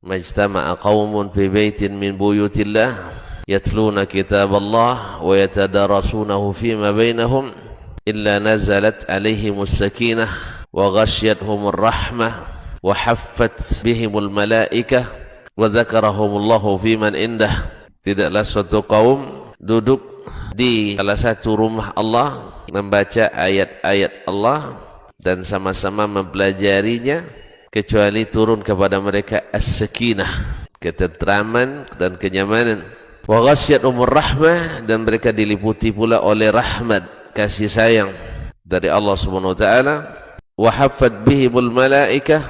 majtama'a qaumun fi baitin min buyutillah yatluna kitaballah wa yatadarasunahu fima bainahum illa nazalat alaihimus sakinah wa ghasyiyatuhumur rahmah wa haffat bihimul malaikah wa dzakarahumullahu fiman indah. Tidaklah suatu kaum duduk di salah satu rumah Allah membaca ayat-ayat Allah dan sama-sama mempelajarinya kecuali turun kepada mereka as-sakinah, ketentraman dan kenyamanan. Wa ghasyiyatuhumur rahmah, dan mereka diliputi pula oleh rahmat, kasih sayang dari Allah Subhanahu wa taala. Wa haffat bihimul malaikah,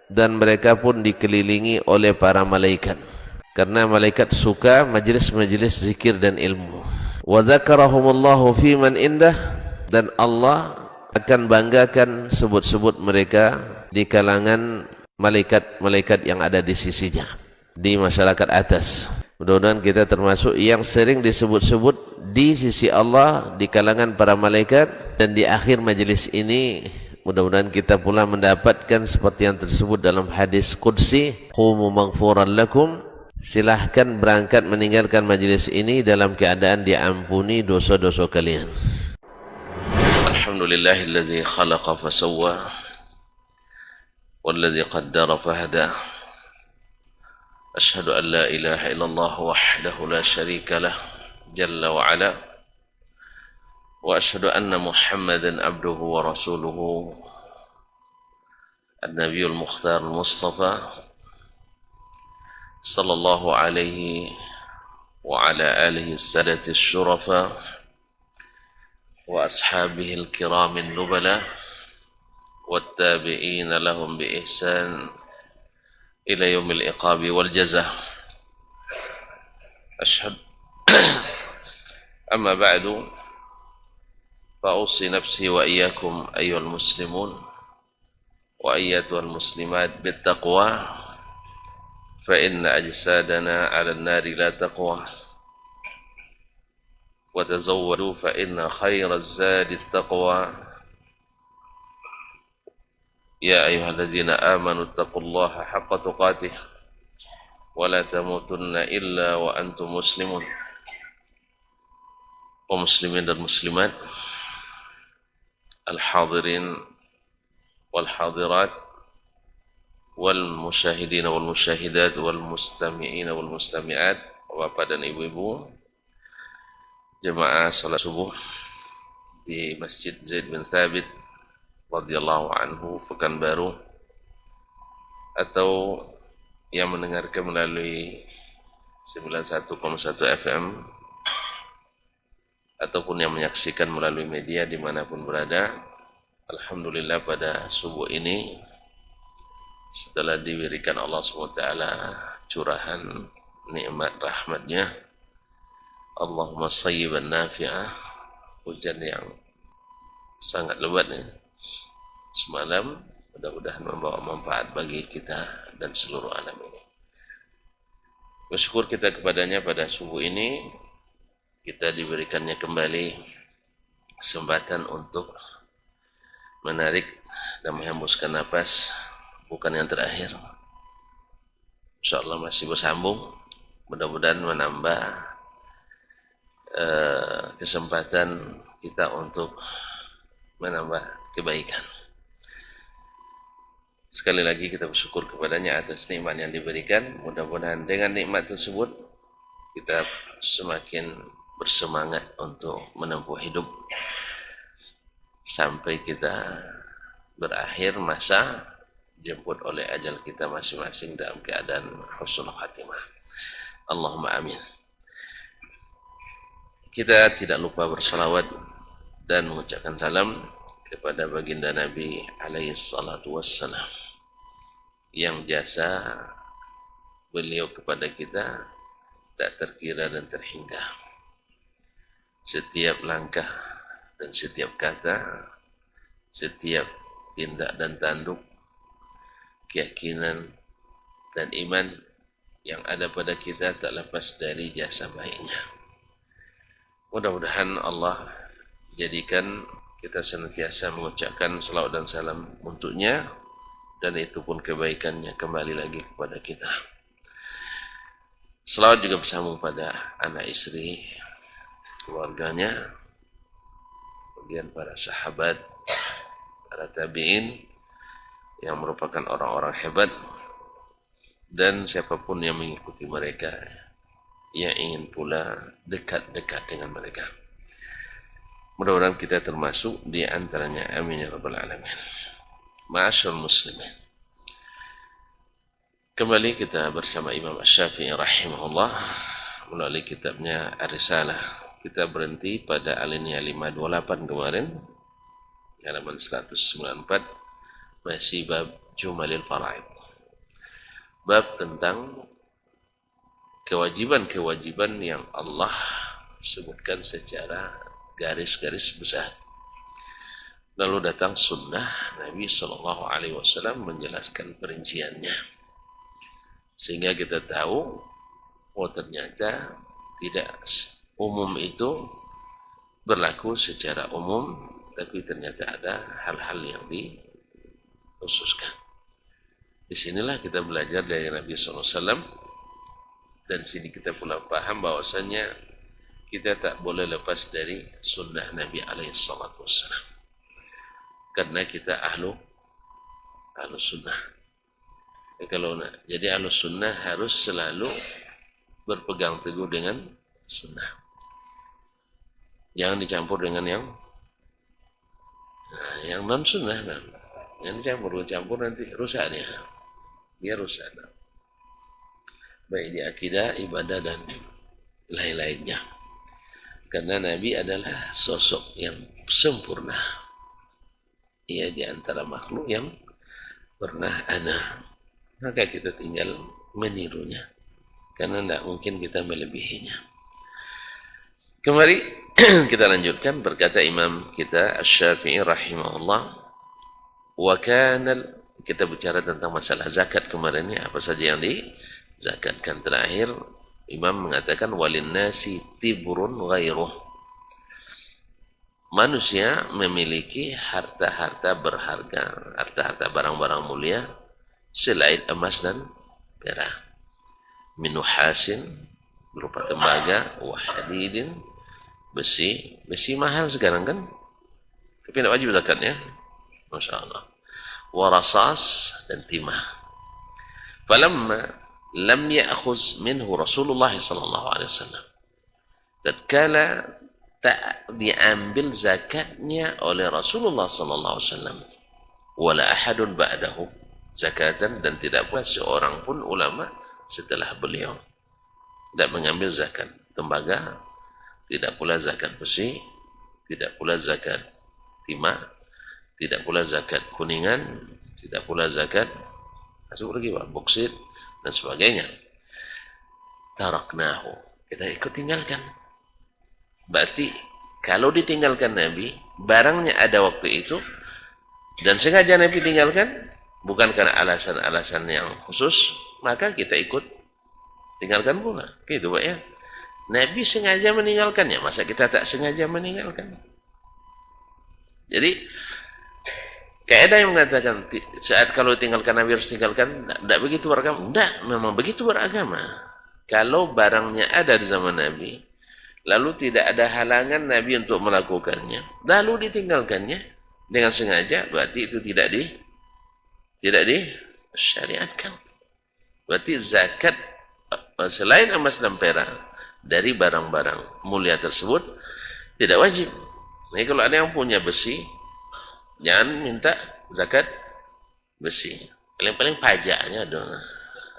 dan mereka pun dikelilingi oleh para malaikat, karena malaikat suka majlis-majlis zikir dan ilmu. Wa dzakarahumullahu fiman indah, dan Allah akan banggakan sebut-sebut mereka di kalangan malaikat-malaikat yang ada di sisinya, di masyarakat atas. Mudah-mudahan kita termasuk yang sering disebut-sebut di sisi Allah di kalangan para malaikat, dan di akhir majelis ini mudah-mudahan kita pula mendapatkan seperti yang tersebut dalam hadis qudsi, qumu maghfuran lakum, silahkan berangkat meninggalkan majelis ini dalam keadaan diampuni dosa-dosa kalian. Alhamdulillahillazi khalaqa fasawwa wallazi qaddara fahada. Ashhadu an la ilaha illallah wahdahu la syarika lah jalla wa ala, wa ashhadu anna Muhammadan abduhu wa rasuluhu an-nabiyul mukhtar mustafa sallallahu alaihi wa ala alihi as-sadati asy-syurafa wa ashabihi al-kiramin nubala wat-tabi'ina lahum bi ihsan ila yaumil iqabi wal jazaa. Ashhadu amma ba'du fa usi nafsi wa iyyakum ayyuhal muslimun wa ayyatuhal muslimat bittaqwa fa inna ajsadana 'ala an-nari la taqwa wa tazawwadu fa inna khairaz zadi at-taqwa. Ya ayyuhallazina amanu taqullaha haqqa tuqatih wa la tamutunna illa wa antum muslimun. Kaum muslimin dan muslimat, al-hadirin wal hadirat, wal musyahidin wal musyahidat, wal mustami'in wal mustami'at, bapak dan ibu-ibu, jemaah salat subuh di Masjid Zaid bin Thabit radhiyallahu anhu Pekanbaru, atau yang mendengarkan melalui 91,1 FM, ataupun yang menyaksikan melalui media dimanapun berada. Alhamdulillah, pada subuh ini setelah diberikan Allah SWT curahan nikmat rahmatnya, Allahumma sayyiban nafi'ah, hujan yang sangat lebat semalam, mudah-mudahan membawa manfaat bagi kita dan seluruh alam ini. Bersyukur kita kepadanya pada subuh ini, kita diberikannya kembali kesempatan untuk menarik dan menghembuskan napas, bukan yang terakhir. InsyaAllah masih bersambung, mudah-mudahan menambah kesempatan kita untuk menambah kebaikan. Sekali lagi kita bersyukur kepadanya atas nikmat yang diberikan. Mudah-mudahan dengan nikmat tersebut kita semakin bersemangat untuk menempuh hidup sampai kita berakhir masa, jemput oleh ajal kita masing-masing dalam keadaan husnul khatimah. Allahumma amin. Kita tidak lupa bersalawat dan mengucapkan salam kepada baginda Nabi alaihi salatu wassalam, yang jasa beliau kepada kita tak terkira dan terhingga. Setiap langkah dan setiap kata, setiap tindak dan tanduk, keyakinan dan iman yang ada pada kita tak lepas dari jasa baiknya. Mudah-mudahan Allah jadikan kita senantiasa mengucapkan salawat dan salam untuknya dan itu pun kebaikannya kembali lagi kepada kita. Selawat juga bersambung pada anak istri, keluarganya, kemudian para sahabat, para tabi'in yang merupakan orang-orang hebat, dan siapapun yang mengikuti mereka, yang ingin pula dekat-dekat dengan mereka. Mudah-mudahan kita termasuk di antaranya. Amin ya rabbal alamin. Ma'asyarul muslimin. Kembali kita bersama Imam Asy-Syafi'i rahimahullah melalui kitabnya Ar-Risalah. Kita berhenti pada alinea 528 kemarin, halaman 194, masih bab Jumalil Faraid. Bab tentang kewajiban-kewajiban yang Allah sebutkan secara garis-garis besar. Lalu datang sunnah Nabi SAW menjelaskan perinciannya, sehingga kita tahu, oh ternyata tidak umum itu berlaku secara umum, tapi ternyata ada hal-hal yang dikhususkan. Disinilah kita belajar dari Nabi SAW, dan sini kita pula paham bahwasanya kita tak boleh lepas dari sunnah Nabi SAW, karena kita ahlu sunnah. Jadi ahlu sunnah harus selalu berpegang teguh dengan sunnah, jangan dicampur dengan yang non sunnah. Yang dicampur nanti rusak dia rusak, baik di akidah, ibadah, dan lain-lainnya. Karena Nabi adalah sosok yang sempurna. Ia di antara makhluk yang pernah ada. Maka kita tinggal menirunya, karena tidak mungkin kita melebihinya. Kembali kita lanjutkan, berkata Imam kita Asy-Syafi'i rahimahullah, wa kana, kita bicara tentang masalah zakat kemarin ya, apa saja yang dizakatkan. Terakhir Imam mengatakan walin nasi tiburun ghairuh. Manusia memiliki harta-harta berharga, harta-harta barang-barang mulia selain emas dan perak. Minuhasin berupa tembaga, wahadidin besi mahal sekarang kan, tapi tidak wajib zakatnya, masya Allah. Warasas dan timah. Falamma lam ya'khuz minhu Rasulullah sallallahu alaihi wasallam, tatkala tak diambil zakatnya oleh Rasulullah sallallahu alaihi wasallam, wala ahadun ba'dahu zakatan, dan tidak pula seorang pun ulama setelah beliau tidak mengambil zakat tembaga, tidak pula zakat besi, tidak pula zakat timah, tidak pula zakat kuningan, tidak pula zakat masuk lagi Pak, boksit dan sebagainya. Taraknahu, kita ikut tinggalkan. Berarti kalau ditinggalkan Nabi, barangnya ada waktu itu dan sengaja Nabi tinggalkan, bukan karena alasan-alasan yang khusus, maka kita ikut tinggalkan pula. Gitu Pak ya. Nabi sengaja meninggalkannya, masa kita tak sengaja meninggalkan? Jadi kaidah yang mengatakan saat kalau tinggalkan Nabi harus tinggalkan, tidak begitu beragama. Tidak, memang begitu beragama. Kalau barangnya ada di zaman Nabi, lalu tidak ada halangan Nabi untuk melakukannya, lalu ditinggalkannya dengan sengaja, berarti itu tidak disyariatkan. Berarti zakat selain emas dan perak dari barang-barang mulia tersebut tidak wajib. Nah, kalau ada yang punya besi, jangan minta zakat besi. Paling-paling pajaknya dong.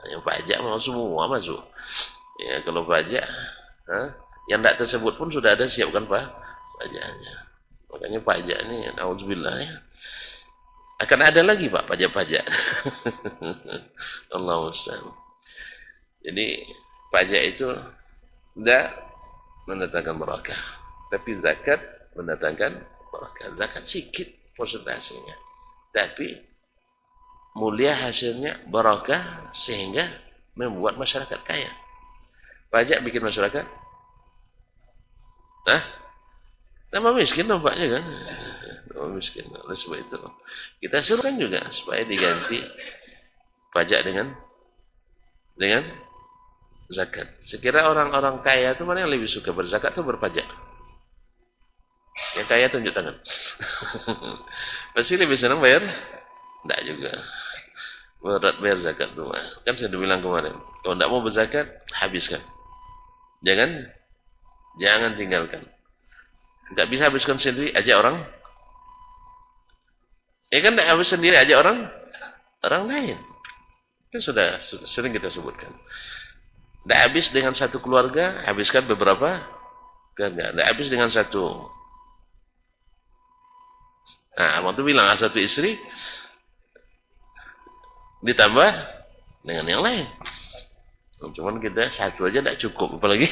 Yang pajak mau semua masuk. Ya, kalau pajak, yang tidak tersebut pun sudah ada siapkan pajaknya. Makanya pajak ini, auzubillah ya. Akan ada lagi Pak pajak-pajak. Allah musta'an. Jadi pajak itu tidak mendatangkan barakah, tapi zakat mendatangkan barakah. Zakat sedikit persentasenya, tapi mulia hasilnya, barakah, sehingga membuat masyarakat kaya. Pajak bikin masyarakat tambah miskin nampaknya kan. orang miskin. Oleh sebab itu kita suruhkan juga supaya diganti pajak dengan zakat. Sekira orang-orang kaya itu mana yang lebih suka berzakat atau berpajak? Yang kaya tunjuk tangan. Pasti lebih senang bayar? Tidak juga. Berat bayar zakat tuh. Kan saya udah bilang kemarin, kalau tidak mau berzakat, habiskan. Jangan tinggalkan. Nggak bisa habiskan sendiri, ajak orang. Ya kan tidak habis sendiri, ajak orang lain. Itu sudah sering kita sebutkan. Tidak habis dengan satu keluarga, habiskan beberapa keluarga. Tidak habis dengan satu. Nah, abang tu bilang satu istri ditambah dengan yang lain. Cuman kita satu aja tidak cukup, apalagi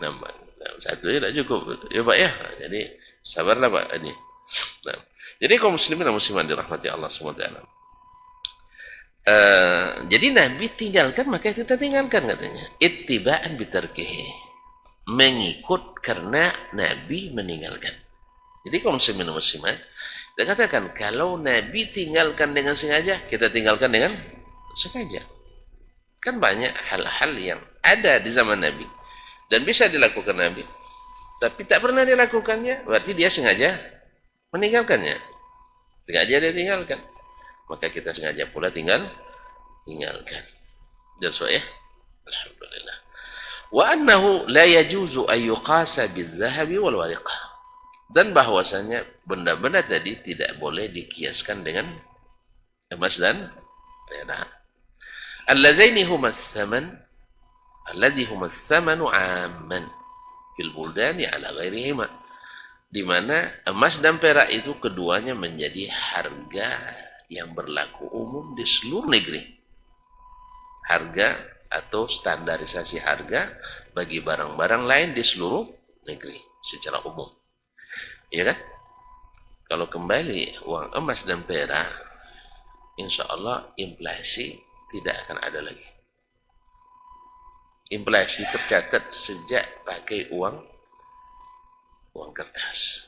nambah. Satu aja tidak cukup. Ya Pak ya. Jadi sabarlah Pak ini. Nah, jadi kaum muslimin dan muslimat dirahmati Allah SWT. Jadi Nabi tinggalkan, maka kita tinggalkan katanya. Ittiba'an bitarkihi. Mengikut karena Nabi meninggalkan. Jadi kaum muslimin dan muslimat, kita katakan kalau Nabi tinggalkan dengan sengaja, kita tinggalkan dengan sengaja. Kan banyak hal-hal yang ada di zaman Nabi dan bisa dilakukan Nabi, tapi tak pernah dilakukannya, berarti dia sengaja meninggalkannya. Sengaja dia tinggalkan, maka kita sengaja pula tinggalkan. Jelas ya? Alhamdulillah. Wa annahu la yajuzu an yuqasa bil-dhahabi wal wariqah. Dan bahwasanya benda-benda tadi tidak boleh dikiaskan dengan emas dan perak. Allazaini huma ats-tsaman alladzi huma ats-tsamanu 'amman fil buldani 'ala ghairihima. Di mana emas dan perak itu keduanya menjadi harga yang berlaku umum di seluruh negeri. Harga atau standarisasi harga bagi barang-barang lain di seluruh negeri secara umum. Ya kan? Kalau kembali uang emas dan perak, insya Allah inflasi tidak akan ada lagi. Inflasi tercatat sejak pakai uang kertas.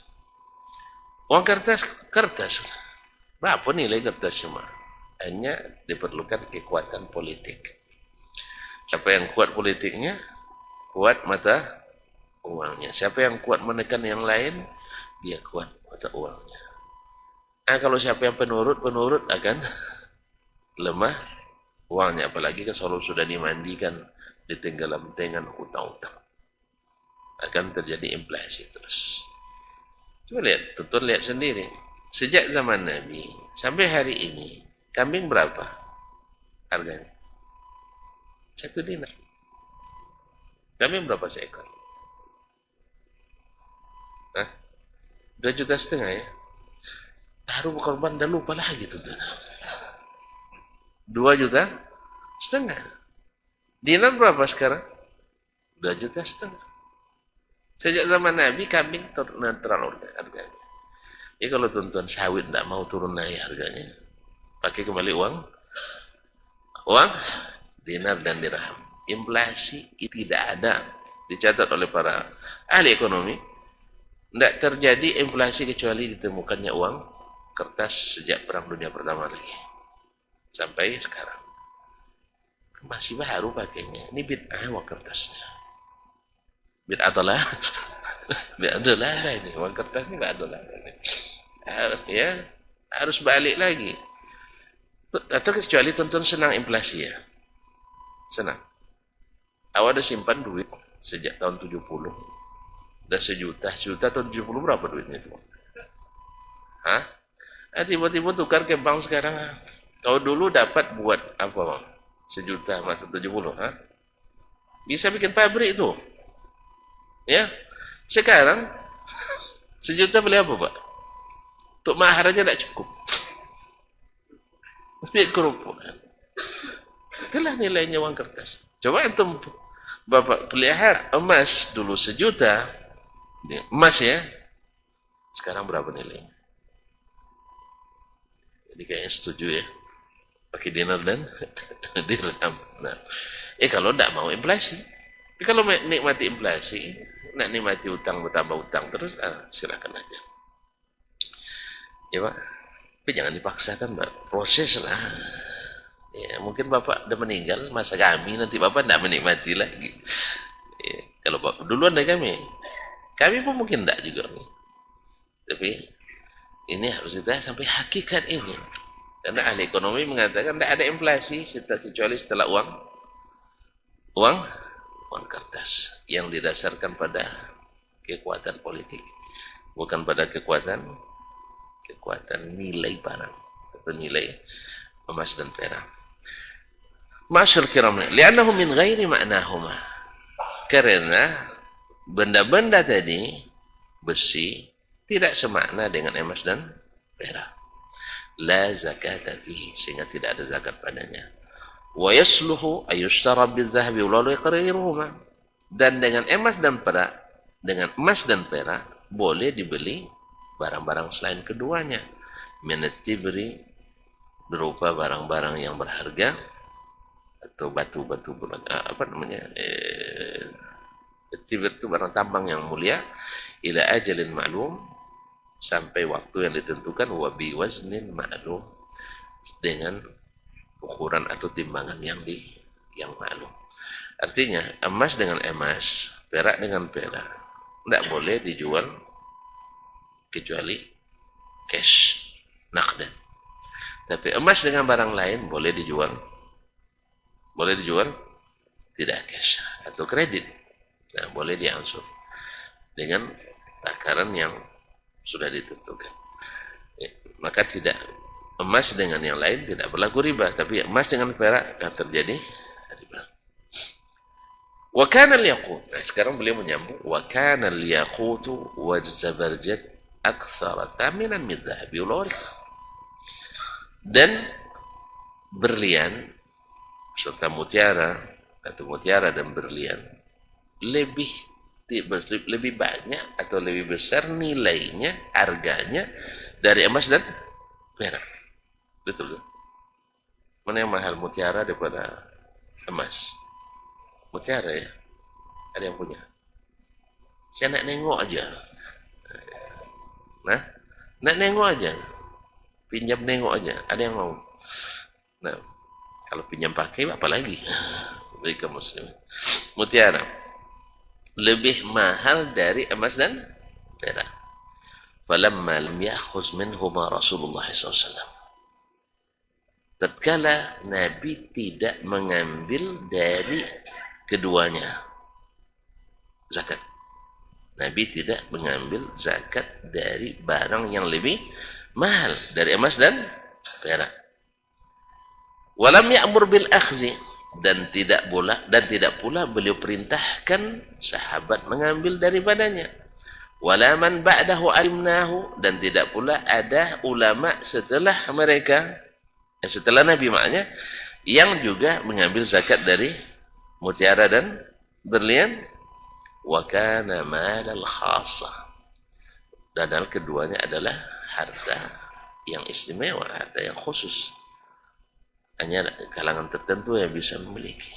Uang kertas. Berapa nilai kertas semua? Hanya diperlukan kekuatan politik. Siapa yang kuat politiknya, kuat mata uangnya. Siapa yang kuat menekan yang lain, dia kuat mata uangnya. Nah, kalau siapa yang penurut akan lemah uangnya, apalagi kalau sudah dimandikan ditenggelam dengan hutang-hutang, akan terjadi inflasi terus. Coba lihat, tuntun lihat sendiri. Sejak zaman Nabi sampai hari ini, kambing berapa harganya? 1 dinar. Kambing berapa seekor? 2,5 juta ya. Baru berkorban dah lupa lagi tuh. 2,5 juta. Dinar berapa sekarang? 2,5 juta. Sejak zaman Nabi kambing terlalu harganya. Ya kalau tuan-tuan sawit tidak mau turun naik harganya, pakai kembali uang dinar dan dirham. Inflasi tidak ada, dicatat oleh para ahli ekonomi. Tidak terjadi inflasi kecuali ditemukannya uang kertas sejak Perang Dunia Pertama lagi. Sampai sekarang. Masih baru pakainya. Ini bid'ah uang kertasnya. Bid'ah lah ini. Uang kertas ini bid'ah lah. Harus balik lagi. Atau kecuali tonton senang inflasi ya. Senang. Awak ada simpan duit sejak tahun 70. Udah sejuta tahun 70 berapa duitnya itu? Hah? Tiba-tiba tukar ke bank sekarang. Kalau dulu dapat buat apa bang? 1 juta masa 70, bisa bikin pabrik itu. Ya, sekarang 1 juta beli apa pak? Untuk mahar aja tidak cukup. Biar kerupuk. Itulah nilainya uang kertas. Coba antum bapak pelihara emas dulu 1 juta. Emas ya, sekarang berapa nilainya? Jadi kayaknya setuju ya, pakai dinar dan dirham. Nah, kalau tidak mau inflasi, tapi kalau nikmati inflasi, nak nikmati utang bertambah utang terus, silakan aja. Ya Pak, tapi jangan dipaksakan Pak, proses lah. Ya, mungkin Bapak udah meninggal, masa kami nanti Bapak tidak menikmati lagi. Ya, kalau Bapak duluan dari kami pun mungkin tidak juga. Tapi ini harus kita sampai hakikat ini. Karena ahli ekonomi mengatakan tidak ada inflasi kecuali setelah uang kertas yang didasarkan pada kekuatan politik, bukan pada kekuatan nilai barang atau nilai emas dan perak. Ma'asyar kiram, li'annahu min ghairi ma'nahuma. Karena benda-benda tadi, besi, tidak semakna dengan emas dan perak. La zakata fihi, sehingga tidak ada zakat padanya. Wa yasluhu ayushtara bizahabi wal yaqriruhuma. Dan dengan emas dan perak boleh dibeli barang-barang selain keduanya. Minat tibri, berupa barang-barang yang berharga, atau batu-batu tibir itu barang tambang yang mulia, ila ajalin ma'lum, sampai waktu yang ditentukan, wa bi waznin ma'lum, dengan ukuran atau timbangan yang ma'lum. Artinya emas dengan emas, perak dengan perak tidak boleh dijual kecuali cash, naqdan. Tapi emas dengan barang lain boleh dijual tidak cash atau kredit. Nah, boleh diangsur dengan takaran yang sudah ditentukan. Ya, maka tidak, emas dengan yang lain tidak berlaku riba, tapi emas dengan perak akan terjadi riba. Wa kana al-yaqut. Nah, sekarang beliau menyambung, wa kana al-yaqutu waz-zabarjad aktsara thaminan min dhahabi wal warqah. Dan berlian serta mutiara atau mutiara dan berlian lebih banyak atau lebih besar nilainya, harganya dari emas dan perak. Betul. Mana yang mahal, mutiara daripada emas? Mutiara ya. Ada yang punya? Saya nak nengok aja. Nah, nak nengok aja. Pinjam nengok aja. Ada yang mau? Nah, kalau pinjam pakai apa lagi? Bagi kaum muslim. Mutiara lebih mahal dari emas dan perak. Falamma lam ya'khuz minhuma Rasulullah SAW. Tatkala Nabi tidak mengambil dari keduanya zakat. Nabi tidak mengambil zakat dari barang yang lebih mahal dari emas dan perak. Walam ya'mur bil akhzi, dan tidak pula beliau perintahkan sahabat mengambil daripadanya. Wala man ba'dahu alimnahu, dan tidak pula ada ulama setelah mereka, setelah Nabi maknanya, yang juga mengambil zakat dari mutiara dan berlian. Wa kana malal khassah, dan keduanya adalah harta yang istimewa, harta yang khusus. Hanya kalangan tertentu yang bisa memiliki,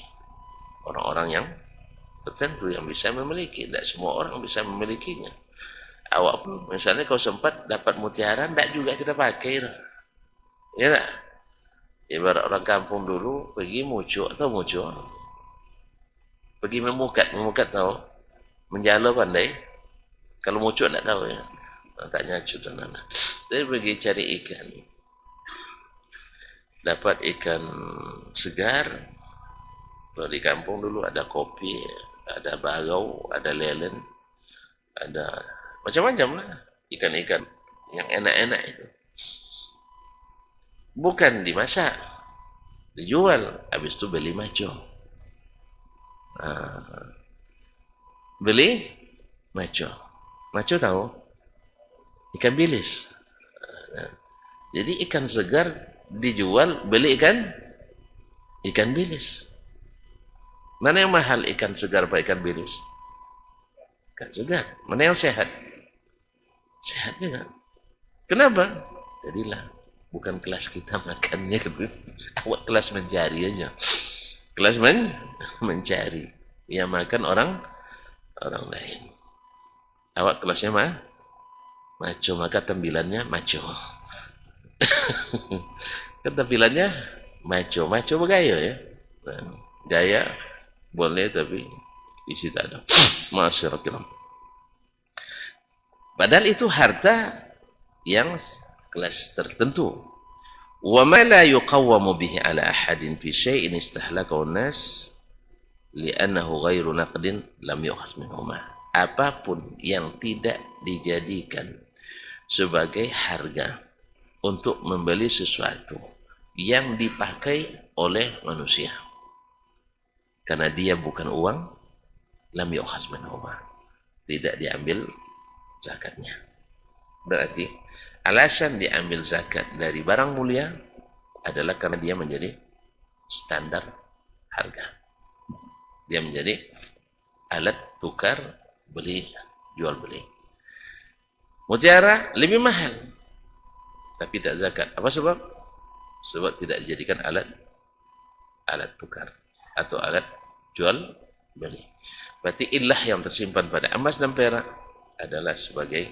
orang-orang yang tertentu yang bisa memiliki. Tidak semua orang bisa memilikinya. Awak pun misalnya kau sempat dapat mutiara, tidak juga kita pakai, ya tak? Ibarat orang kampung dulu pergi mucuk pergi memukat tahu, menjala pandai. Kalau mucuk tidak tahu ya, tanya cutan anak. Jadi pergi cari ikan, dapat ikan segar. Kalau di kampung dulu ada kopi, ada bagau, ada lelen, ada macam-macam lah ikan-ikan yang enak-enak itu. Bukan dimasak, dijual. Habis itu beli maco. Beli maco. Maco tahu? Ikan bilis. Jadi ikan segar dijual, beli ikan bilis. Mana yang mahal, ikan segar apa ikan bilis? Ikan segar. Mana yang sehat? Sehat juga. Kenapa? Jadilah bukan kelas kita makannya gitu. Awak kelas mencari aja. Kelas mencari. Yang makan orang lain. Awak kelasnya maco, maka tembilannya maco. Kan tampilannya maco bergaya ya. Nah, gaya boleh tapi isi tak ada. Masyarakat kiram. Padahal itu harta yang kelas tertentu. Wa ma la yuqawwamu bihi ala ahadin fi syai'in istahlakahu an-nas li'annahu ghairu naqdin lam yu'khas minhuma. Apapun yang tidak dijadikan sebagai harga untuk membeli sesuatu yang dipakai oleh manusia karena dia bukan uang, lam yu'khas minhuma, tidak diambil zakatnya. Berarti alasan diambil zakat dari barang mulia adalah karena dia menjadi standar harga. Dia menjadi alat tukar beli jual beli. Mutiara lebih mahal tapi tak zakat. Apa sebab? Sebab tidak dijadikan alat tukar atau alat jual beli. Berarti ilah yang tersimpan pada emas dan perak adalah sebagai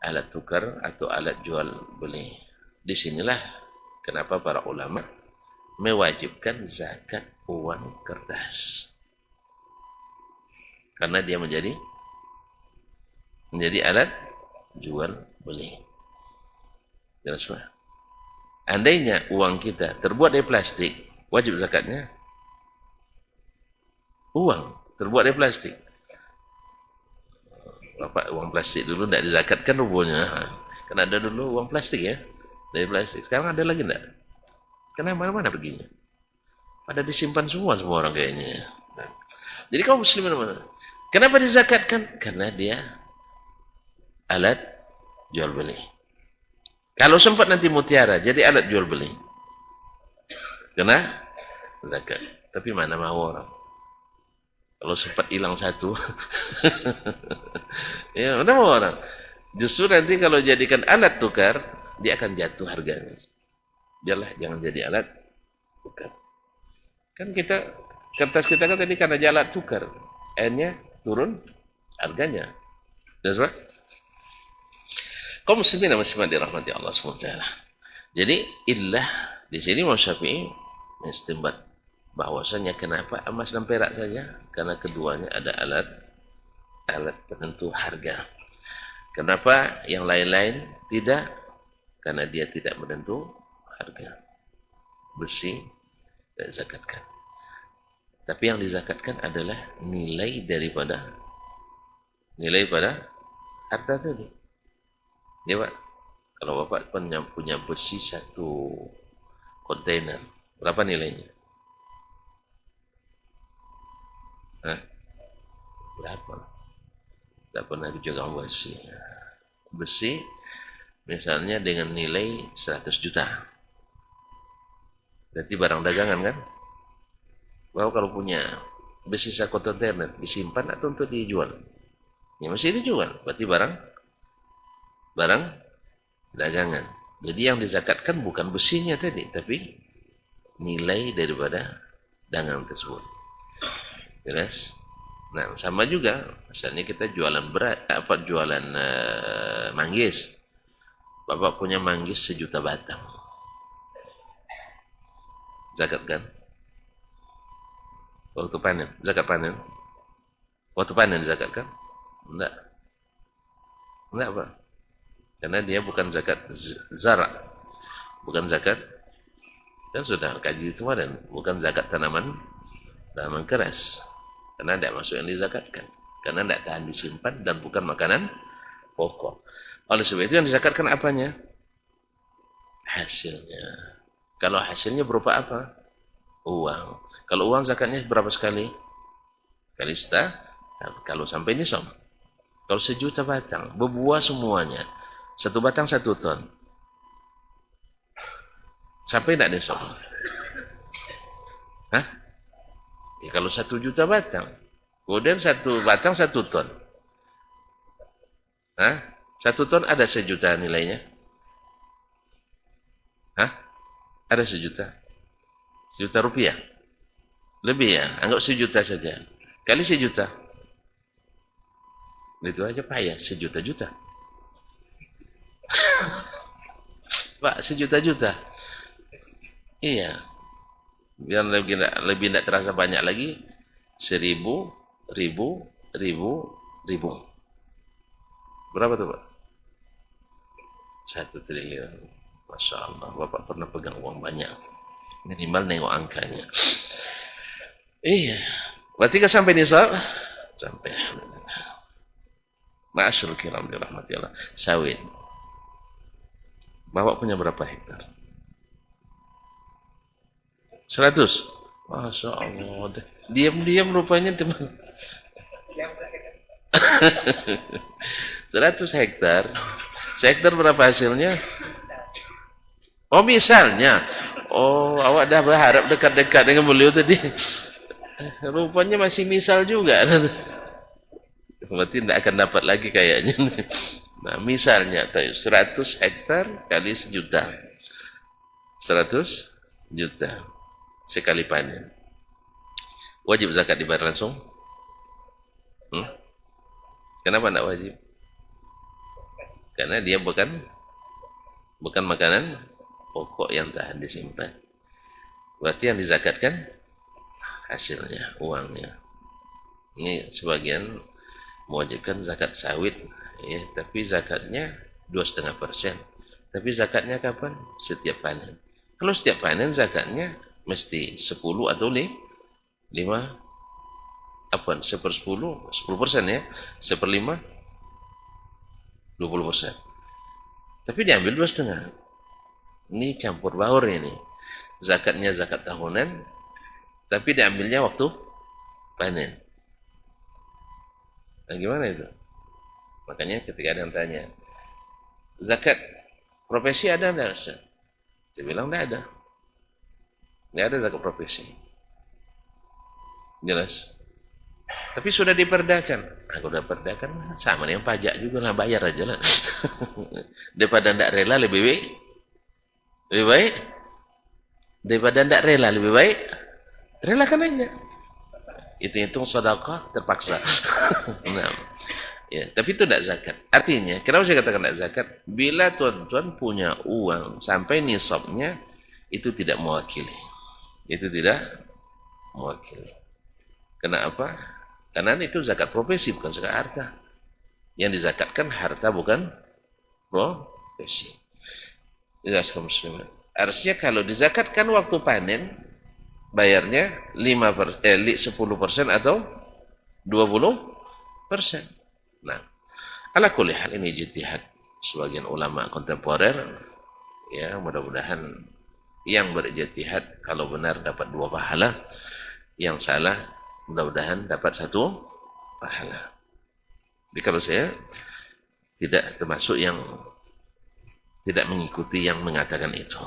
alat tukar atau alat jual beli. Disinilah kenapa para ulama mewajibkan zakat uang kertas. Karena dia menjadi alat jual beli. Jelas pak? Andainya uang kita terbuat dari plastik, wajib zakatnya? Uang terbuat dari plastik. Bapak, uang plastik dulu tidak dizakatkan rupanya. Kan ada dulu uang plastik ya, dari plastik. Sekarang ada lagi tidak? Karena mana-mana perginya. Pada disimpan semua orang kayaknya. Nah, jadi kaum muslimin mana? Kenapa dizakatkan? Karena dia alat jual beli. Kalau sempat nanti mutiara jadi alat jual beli, kena zakat. Tapi mana mau orang? Kalau sempat hilang satu, ya mana mau orang? Justru nanti kalau jadikan alat tukar, dia akan jatuh harganya. Biarlah jangan jadi alat tukar. Kan kita kertas kita kan tadi karena alat tukar, akhirnya turun harganya. That's right. Kaum muslimin dan muslimat dirahmati Allah SWT. Jadi illah di sini Imam Syafi'i mengistinbat bahwasanya kenapa emas dan perak saja? Karena keduanya ada alat penentu harga. Kenapa yang lain-lain tidak? Karena dia tidak menentu harga. Besi tidak zakatkan. Tapi yang dizakatkan adalah nilai pada harta tadi. Ya Pak, kalau Bapak punya besi satu kontainer, berapa nilainya? Hah? Berapa? Tidak pernah jaga besi. Besi, misalnya dengan nilai 100 juta. Berarti barang dagangan kan? Bahwa kalau punya besi satu kontainer, disimpan atau untuk dijual? Ya masih dijual, berarti barang dagangan. Jadi yang dizakatkan bukan besinya tadi, tapi nilai daripada dagangan tersebut. Jelas? Nah, sama juga, misalnya kita jualan manggis. Bapak punya manggis 1 juta batang. Zakat kan? Waktu panen, zakat panen. Waktu panen zakat kan? Enggak, Pak. Karena dia bukan zakat zara, bukan zakat, kan sudah kaji itu dan bukan zakat tanaman keras, karena tidak masuk yang dizakatkan, karena tidak tahan disimpan dan bukan makanan pokok. Oleh sebab itu yang dizakatkan apanya? Hasilnya. Kalau hasilnya berupa apa? Uang. Kalau uang zakatnya berapa sekali? Kali setah. Kalau sampai nisab. Kalau 1 juta batang, berbuah semuanya. 1 batang 1 ton. Sampai tidak nisab? Hah? Ya, kalau 1 juta batang, kemudian 1 batang 1 ton. Hah? 1 ton ada 1 juta nilainya? Hah? Ada 1 juta? 1 juta rupiah? Lebih ya? Anggap 1 juta saja. Kali 1 juta. Itu aja payah, 1 juta-juta. Pak, sejuta-juta. Iya. Biar lebih tidak terasa banyak lagi. 1000, 1000, 1000, 1000. Berapa tuh Pak? 1 triliun. Masya Allah, Bapak pernah pegang uang banyak. Minimal nengok angkanya. Iya. Berarti kan sampai nisab? Sampai. Ma'asyurul kiram dirahmati Allah. Sawit. Bapak punya berapa hektar? 100? Masya Allah. Diam-diam rupanya teman. 100 hektar. Sehektar berapa hasilnya? Oh misalnya. Oh awak dah berharap dekat-dekat dengan beliau tadi. Rupanya masih misal juga. Berarti tidak akan dapat lagi kayaknya. Nah misalnya 100 hektar kali sejuta. 100 juta sekali panen. Wajib zakat dibayar langsung? Kenapa tidak wajib? Karena dia bukan makanan pokok yang tahan disimpan. Berarti yang dizakatkan hasilnya, uangnya. Ini sebagian mewajibkan zakat sawit, ya, tapi zakatnya 2,5%. Tapi zakatnya kapan? Setiap panen. Kalau setiap panen zakatnya mesti 10 atau 5, apa? 10% ya, 1/5, 20%. Tapi diambil 2,5. Ini campur baur ini. Zakatnya zakat tahunan, tapi diambilnya waktu panen. Nah, gimana itu? Makanya ketika ada yang tanya, zakat profesi ada enggak? Saya bilang enggak ada. Enggak ada zakat profesi. Jelas. Tapi sudah diperdakan. Aku udah perdakan sama dengan pajak juga lah, bayar aja lah. Daripada tidak rela lebih baik. Lebih baik. Daripada tidak rela lebih baik. Relakan aja. Hitung-hitung sedekah terpaksa. Nah, ya, tapi itu tidak zakat. Artinya, kenapa saya katakan tidak zakat? Bila tuan-tuan punya uang sampai nisabnya, itu tidak mewakili. Itu tidak mewakili. Kenapa? Karena itu zakat profesi, bukan zakat harta. Yang dizakatkan harta, bukan profesi. Jelas kaum muslimin. Harusnya kalau dizakatkan waktu panen, bayarnya 10% atau 20%. Nah, ala kulli hal ini ijtihad sebagian ulama kontemporer. Ya, mudah-mudahan yang berijtihad kalau benar dapat 2 pahala, yang salah mudah-mudahan dapat 1 pahala. Jadi kalau saya tidak termasuk yang tidak mengikuti yang mengatakan itu.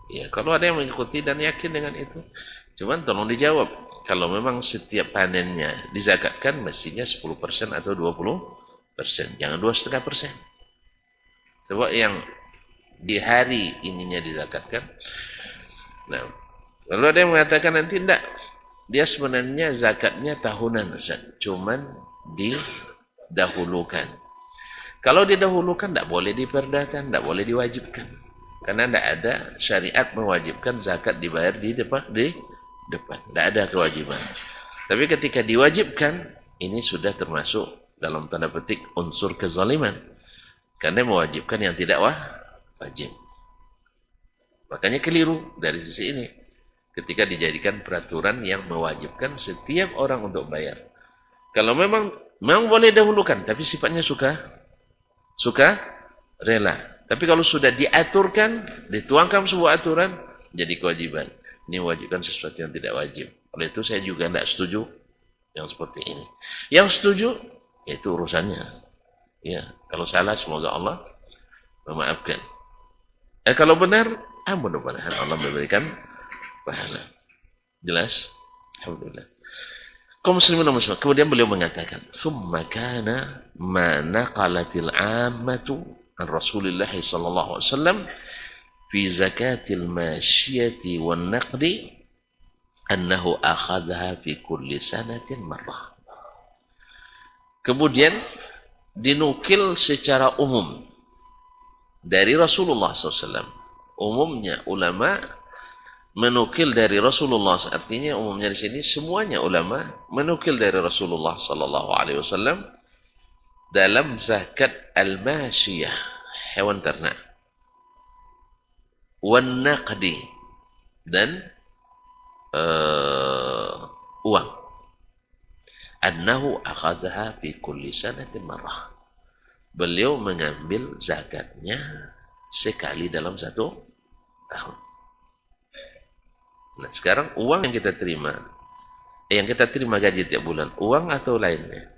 Ya, kalau ada yang mengikuti dan yakin dengan itu, cuman tolong dijawab. Kalau memang setiap panennya dizakatkan, mestinya 10% atau 20%, jangan 2,5%. Sebab yang di hari ininya dizakatkan. Nah, lalu ada yang mengatakan nanti tidak. Dia sebenarnya zakatnya tahunan, Ustaz. Cuman didahulukan. Kalau didahulukan, tidak boleh diperdakan, tidak boleh diwajibkan. Karena tidak ada syariat mewajibkan zakat dibayar di depan. Tidak ada kewajiban. Tapi ketika diwajibkan, ini sudah termasuk dalam tanda petik unsur kezaliman. Karena mewajibkan yang tidak wajib. Makanya keliru dari sisi ini. Ketika dijadikan peraturan yang mewajibkan setiap orang untuk bayar. Kalau memang boleh dahulukan, tapi sifatnya suka rela. Tapi kalau sudah diaturkan, dituangkan sebuah aturan, jadi kewajiban. Ini mewajibkan sesuatu yang tidak wajib. Oleh itu saya juga tidak setuju yang seperti ini. Yang setuju, itu urusannya. Ya, kalau salah semoga Allah memaafkan. Kalau benar, mudah-mudahan Allah memberikan pahala. Jelas? Alhamdulillah. Kaum muslimin dan muslimat. Kemudian beliau mengatakan, "Tsumma kana ma naqalatil 'ammatu an Rasulillah sallallahu alaihi wasallam fi zakatil masyiyati wan naqdi annahu akhadha fi kulli sanatin marrah." Kemudian dinukil secara umum dari Rasulullah SAW. Umumnya ulama menukil dari Rasulullah, artinya umumnya di sini semuanya ulama menukil dari Rasulullah sallallahu alaihi wasallam dalam zakat al-mashiyah, hewan ternak, wan naqdi, dan uang. Annahu akhadhaha fi kulli sanatin marrah. Beliau mengambil zakatnya sekali dalam satu tahun. Nah, sekarang uang yang kita terima, gaji tiap bulan, uang atau lainnya?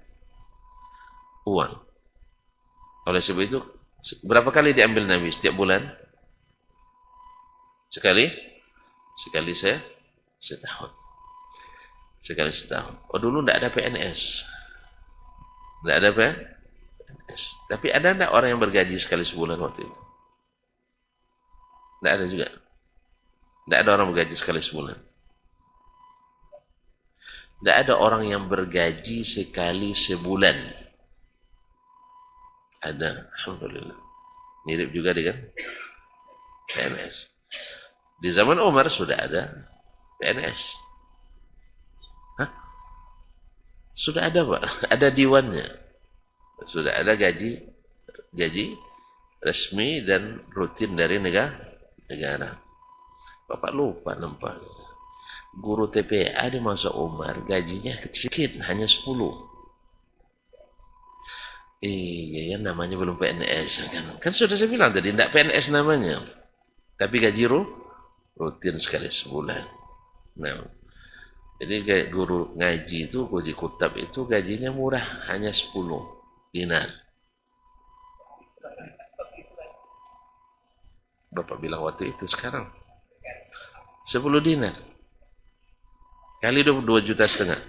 Uang. Oleh sebab itu, berapa kali diambil Nabi setiap bulan? Sekali? Sekali setahun. Sekali setahun. Oh, dulu tidak ada PNS. Tidak ada PNS. Tapi ada tidak orang yang bergaji sekali sebulan waktu itu? Tidak ada juga. Tidak ada orang bergaji sekali sebulan. Tidak ada orang yang bergaji sekali sebulan. Ada, alhamdulillah. Mirip juga dengan PNS. Di zaman Umar sudah ada PNS. Hah? Sudah ada, Pak. Ada diwannya. Sudah ada gaji resmi dan rutin dari negara. Bapak lupa nampak. Guru TPA di masa Umar gajinya sedikit, hanya 10. Iya, ya namanya belum PNS kan. Kan sudah saya bilang tadi, tidak PNS namanya. Tapi gaji rutin sekali sebulan. Nah, jadi guru ngaji itu, guru kutab itu gajinya murah, hanya 10 dinar. Bapak bilang waktu itu, sekarang 10 dinar kali 22 juta setengah.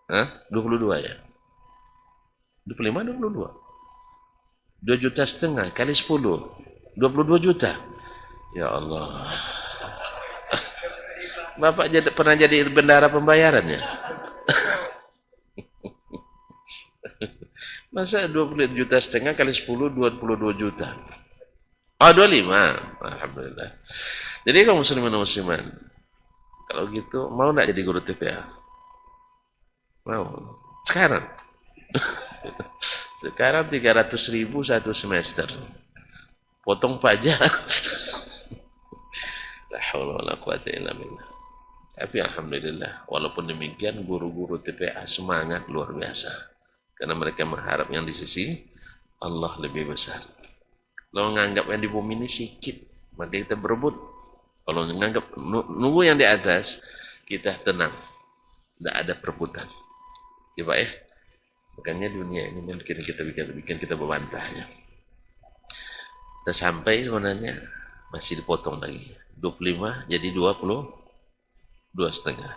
Hah? 22 ya? 25, 22. 2 juta setengah kali 10. 22 juta. Ya Allah. Bapak pernah jadi bendara pembayaran ya? Masa 20 juta setengah kali 10, 22 juta. Oh, 25. Alhamdulillah. Jadi kalau musliman, kalau gitu mau nggak jadi guru TPA? Mau. Sekarang. Sekarang 300.000 satu semester. Potong pajak. La haula wala quwata illa billah. Tapi alhamdulillah, walaupun demikian guru-guru TPA semangat luar biasa. Karena mereka mengharap yang di sisi Allah lebih besar. Kalau menganggap yang di bumi ini sedikit, maka kita berebut. Kalau menganggap nunggu yang di atas, kita tenang. Tidak ada perebutan. Ya Pak ya? Makanya dunia ini mungkin bikin kita berbantahnya. Dan sampai sebenarnya masih dipotong lagi. 25 jadi 22 setengah.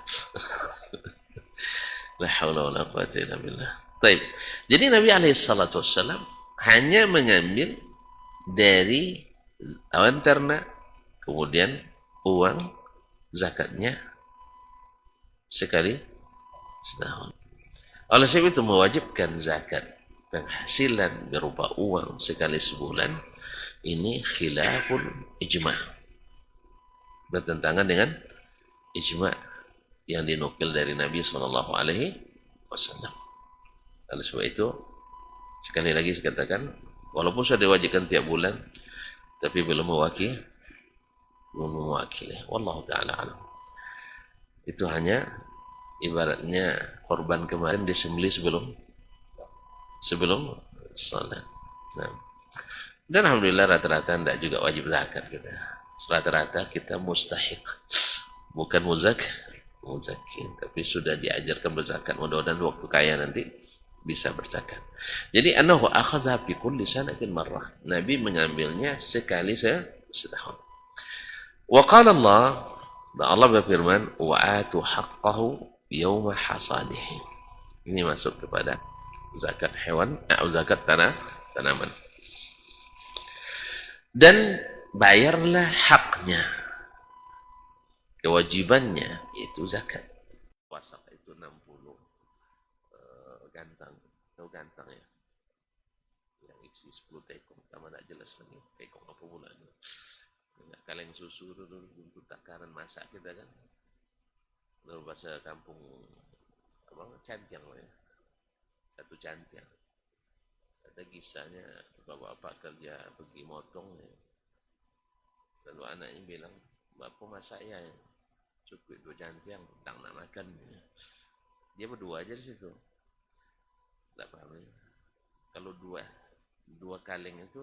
La haula wala quwata illa billah. Baik. Jadi Nabi SAW hanya mengambil dari hewan ternak, kemudian uang, zakatnya sekali setahun. Oleh sebab itu mewajibkan zakat penghasilan berupa uang sekali sebulan ini khilaful ijma', bertentangan dengan ijma' yang dinukil dari Nabi Shallallahu Alaihi Wasallam. Oleh sebab itu sekali lagi saya katakan, walaupun sudah diwajibkan tiap bulan, tapi belum mewakili. Wallahu ta'ala alam. Itu hanya ibaratnya korban kemarin disembelih sebelum salat. Nah. Dan alhamdulillah rata-rata tidak juga wajib zakat kita. Rata-rata kita mustahik, bukan muzakin, tapi sudah diajarkan berzakat. Mudah-mudahan waktu kaya nanti bisa berzakat. Jadi annahu akhadha fi kulli sanatin marrah. Nabi mengambilnya sekali setahun. Wa qala Allah berfirman, wa atu haqqahu yauma hasadihi. Ini masuk kepada zakat hewan atau zakat tanaman. Dan bayarlah haknya, kewajibannya, itu zakat. Puasa itu 60 gantang, atau gantang ya. yang isi 10 tekong, sama tak jelas lagi tekong apa pula ini. Kaleng susu dulu untuk takaran masak kita kan, lalu bahasa kampung apa cantiang lah ya, satu cantiang. Ada kisahnya bapak-bapak kerja pergi motong ya. Lalu anaknya bilang, bapak masak ya cukup 2 cantiang, tak nak makan. Dia berdua aja di situ, tak paham ya. Kalau dua kaleng itu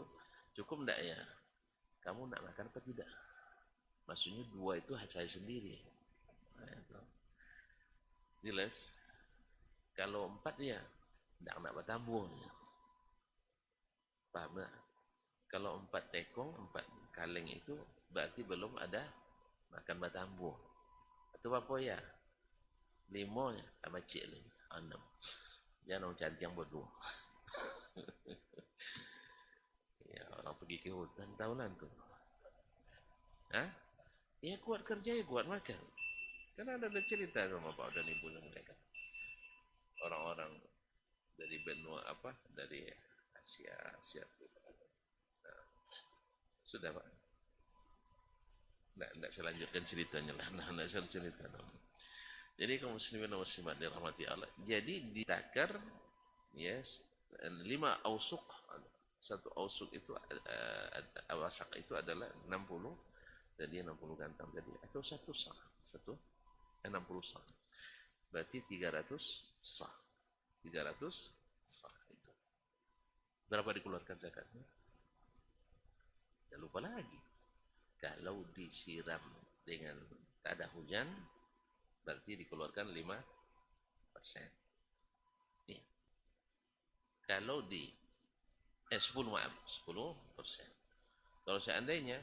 cukup enggak ya? Kamu nak makan apa tidak? Maksudnya 2 itu saya sendiri. Nah, jelas. Kalau 4 ya, enggak nak bertambung. Paham tak? Kalau 4 tekong, 4 kaleng itu berarti belum ada makan bertambung. Atau apa ya? 5 ya, sama cik lagi. 6. Jangan orang cantik yang berdua. Ya, orang pergi ke hutan tahunan tuh. Hah? Ya kuat kerja, ya kuat makan. Karena ada cerita sama bapak dan ibu mereka. Orang-orang dari benua apa? Dari Asia. Nah, sudah Pak. Nggak saya lanjutkan ceritanya lah. Nggak saya cerita. Jadi kaum muslimin dan muslimat dirahmati Allah. Jadi ditakar, yes, 5 ausuk. Satu ausuk itu wasak itu adalah 60. Jadi 60 gantang tadi atau 1 sah. 60 sah. Berarti 300 sah. 300 sah itu. Berapa dikeluarkan zakatnya? Jangan lupa lagi. Kalau disiram dengan tak ada hujan, berarti dikeluarkan 5%. Nih. Kalau 10 maaf, 10%. Kalau seandainya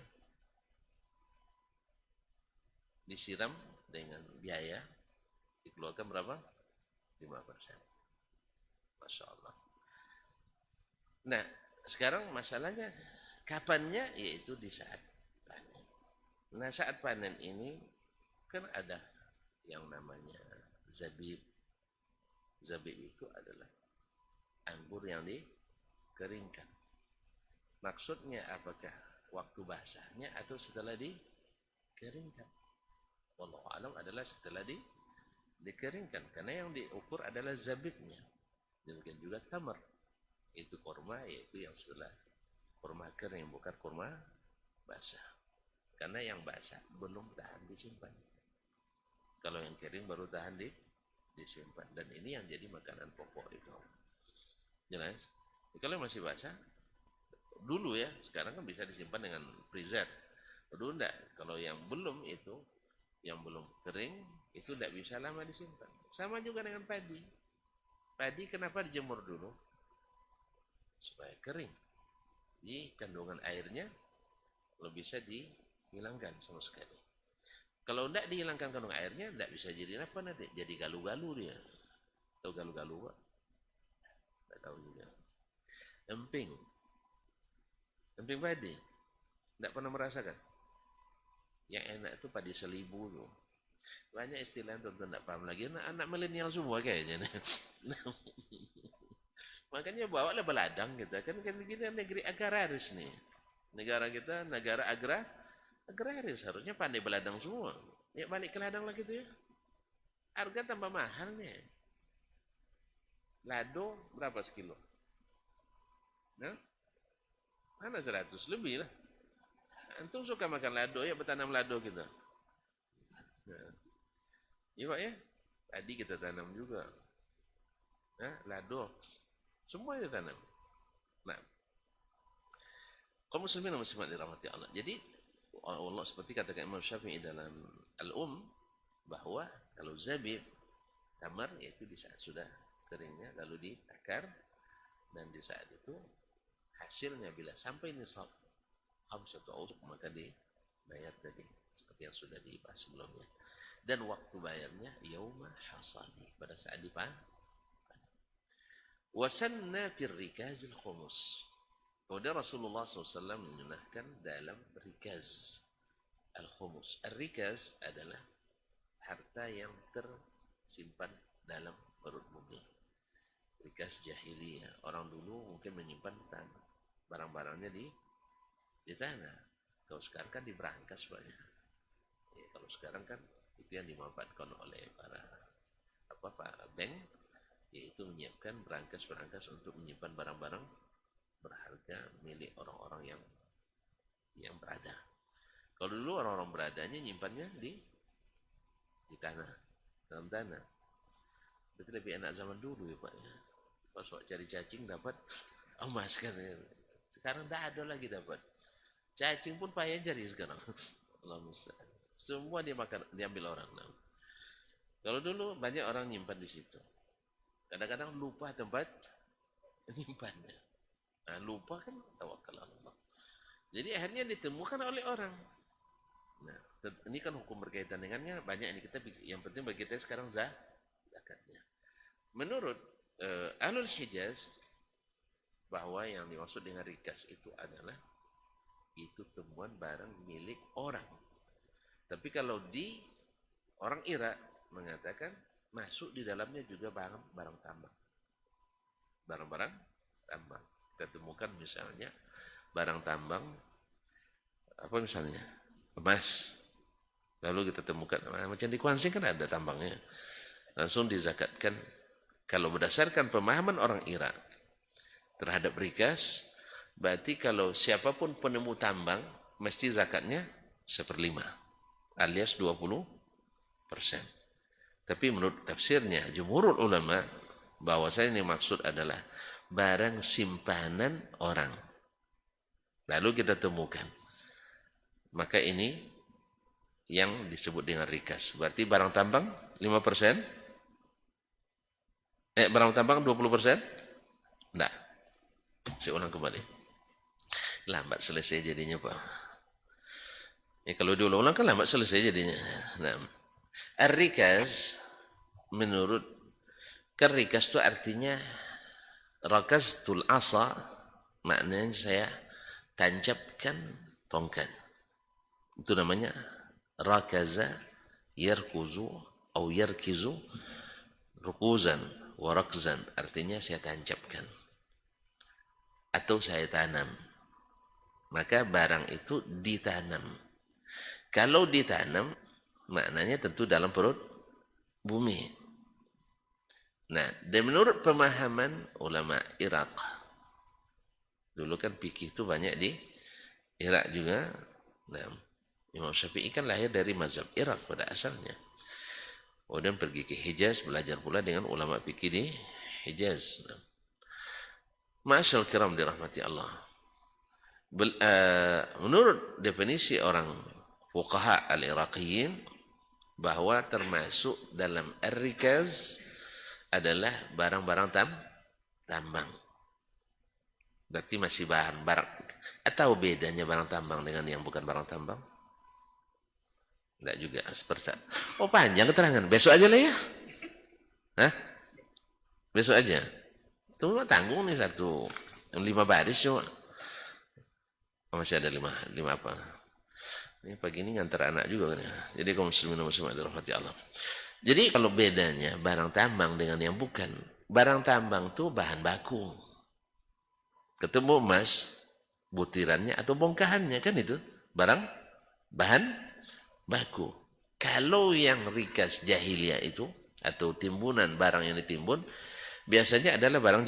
disiram dengan biaya, dikeluarkan berapa? 5%. Masya Allah. Nah, sekarang masalahnya kapannya? Yaitu di saat panen. Nah, saat panen ini kan ada yang namanya zabib. Zabib itu adalah anggur yang dikeringkan. Maksudnya apakah waktu basahnya atau setelah dikeringkan? Wallahu alam adalah setelah dikeringkan, karena yang diukur adalah zabibnya. Demikian juga tamar, itu kurma, yaitu yang setelah kurma kering, bukan kurma basah. Karena yang basah belum tahan disimpan. Kalau yang kering baru tahan disimpan. Dan ini yang jadi makanan pokok itu. Jelas? Kalau masih basah, dulu ya, sekarang kan bisa disimpan dengan freezer. Dulu enggak. Kalau yang belum itu, yang belum kering, itu tidak bisa lama disimpan. Sama juga dengan padi. Padi kenapa dijemur dulu? Supaya kering. Jadi kandungan airnya kalau bisa dihilangkan sama sekali. Kalau tidak dihilangkan kandungan airnya, tidak bisa jadi apa nanti? Jadi galu-galu dia. Tahu galu-galu Pak? Tidak tahu juga. Emping padi. Tidak pernah merasakan. Yang enak itu padi seribu tuh. Banyak istilah tentu tidak paham lagi. Anak milenial semua kayaknya. Makanya bawa lah beladang kita. Kan kita negeri agraris nih. Negara kita negara agraris. Harusnya pandai beladang semua. Ya balik ke ladang lagi tuh ya. Harga tambah mahal nih. Lado berapa sekilo? Nah, mana 100 lebih lah. Antum suka makan lado ya, bertanam lado kita. Nah, iya Pak ya, tadi kita tanam juga. Nah, lado, semua kita tanam. Nah, kaum muslimin dan muslimat dirahmati Allah. Jadi Allah seperti katakan Imam Syafi'i dalam bahwa kalau zabib tamar yaitu di saat sudah keringnya lalu ditakar, dan di saat itu hasilnya bila sampai nisab khamsatu awsuq maka dibayar tadi seperti yang sudah dibahas sebelumnya. Dan waktu bayarnya yauma hasadi, pada saat dipanen. Wasanna fir rikazil khumus. Kemudian Rasulullah SAW menyunahkan dalam rikaz al-khumus. Al-rikaz adalah harta yang tersimpan dalam perut bumi. Rikaz rikas jahiliyah. Orang dulu mungkin menyimpan tanah, barang-barangnya di tanah. Kalau sekarang kan di brankas banyak. Ya, kalau sekarang kan itu yang dimanfaatkan oleh para bank, yaitu menyiapkan brankas-brankas untuk menyimpan barang-barang berharga milik orang-orang yang berada. Kalau dulu orang-orang beradanya nyimpannya di tanah, dalam tanah. Berarti lebih enak zaman dulu ya Pak. Pas cari cacing dapat emas kan. Sekarang tidak ada lagi dapat. Cacing pun payah cari sekarang. Allah musta'an. Semua diambil orang. Kalau dulu banyak orang nyimpan di situ. Kadang-kadang lupa tempat nyimpannya. Nah, lupa kan tawakal Allah. Jadi akhirnya ditemukan oleh orang. Nah, ini kan hukum berkaitan dengannya banyak ini kita. Yang penting bagi kita sekarang zakatnya. Menurut Ahlul Hijaz, bahwa yang dimaksud dengan rikas itu adalah itu temuan barang milik orang. Tapi kalau di orang Irak mengatakan masuk di dalamnya juga barang tambang. Barang-barang tambang. Kita temukan misalnya barang tambang, apa misalnya? Emas. Lalu kita temukan, macam di Kuansing kan ada tambangnya. Langsung dizakatkan. Kalau berdasarkan pemahaman orang Irak terhadap rikas, berarti kalau siapapun penemu tambang, mesti zakatnya 1/5, alias 20%. Tapi menurut tafsirnya, jumhurul ulama, bahwasanya ini maksud adalah barang simpanan orang. Lalu kita temukan. Maka ini yang disebut dengan rikas. Berarti barang tambang 5%. Barang tambang 20%? Enggak. Saya ulang kembali. Lambat selesai jadinya Pak. Kalau diulang-ulang kan lambat selesai jadinya. Nah, ar-rikas menurut rikas itu artinya rakaztul asa, maknanya saya tancapkan tongkat. Itu namanya rakaza yarkuzu atau yarkizu rukuzan warakzan, artinya saya tancapkan atau saya tanam. Maka barang itu ditanam. Kalau ditanam, maknanya tentu dalam perut bumi. Nah, dan menurut pemahaman ulama Irak, dulu kan fikih itu banyak di Irak juga. Nah, Imam Syafi'i kan lahir dari mazhab Irak pada asalnya. Kemudian pergi ke Hijaz, belajar pula dengan ulama fikih di Hijaz. Ma'asyal kiram dirahmati Allah. Menurut definisi orang fuqaha al-Iraqiyin, bahwa termasuk dalam ar-rikaz adalah barang-barang tambang. Berarti masih barang. Atau bedanya barang tambang dengan yang bukan barang tambang? Enggak juga. Oh panjang keterangan. Besok aja lah ya. Hah? Besok aja. Tunggu tanggung nih satu. Yang 5 baris cuma. Oh, masih ada 5 apa? Ini pagi ini ngantar anak juga kan ya. Jadi kaum muslimin dan muslimat dirahmati Allah. Jadi kalau bedanya barang tambang dengan yang bukan. Barang tambang itu bahan baku. Ketemu emas, butirannya atau bongkahannya kan itu. Bahan baku. Kalau yang rikas jahiliyah itu atau timbunan barang yang ditimbun biasanya adalah barang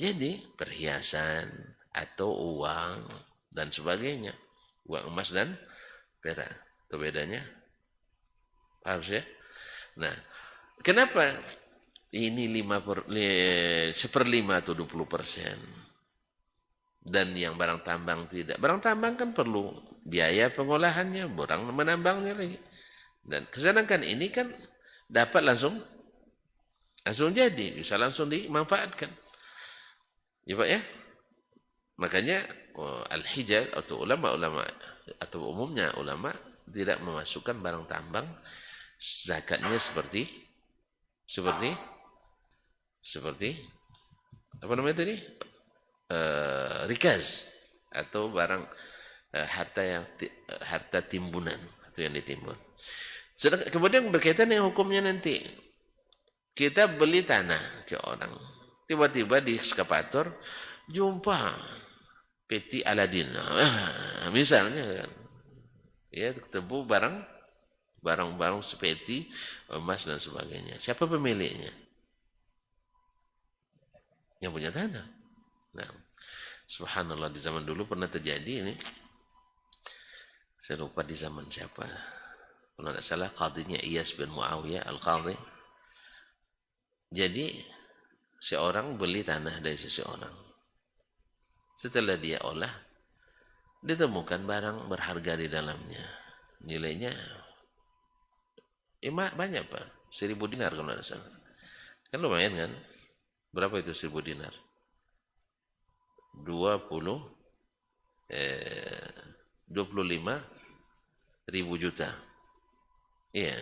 jadi perhiasan atau uang dan sebagainya, uang emas dan perak. Itu bedanya, harus ya. Nah, kenapa ini 1/5 atau 20%? Dan yang barang tambang tidak. Barang tambang kan perlu biaya pengolahannya, orang menambangnya lagi. Dan sedangkan ini kan dapat langsung jadi, bisa langsung dimanfaatkan. Ya Pak ya? Makanya Al-Hijaz atau ulama-ulama atau umumnya ulama tidak memasukkan barang tambang zakatnya seperti apa namanya tadi? Rikaz atau barang harta timbunan atau yang ditimbun. Kemudian berkaitan dengan hukumnya nanti. Kita beli tanah ke orang. Tiba-tiba di ekskavator jumpa peti Aladin. Misalnya, ya ketemu barang-barang sepeti emas dan sebagainya. Siapa pemiliknya? Yang punya tanah. Nah, subhanallah, di zaman dulu pernah terjadi ini. Saya lupa di zaman siapa. Kalau tidak salah qadinya Iyas bin Muawiyah al-Qadhi. Jadi seorang beli tanah dari seseorang. Setelah dia olah, ditemukan barang berharga di dalamnya. Nilainya banyak Pak, 1.000 dinar kalau tidak salah. Kan lumayan kan? Berapa itu 1.000 dinar? 25.000 juta. Iya.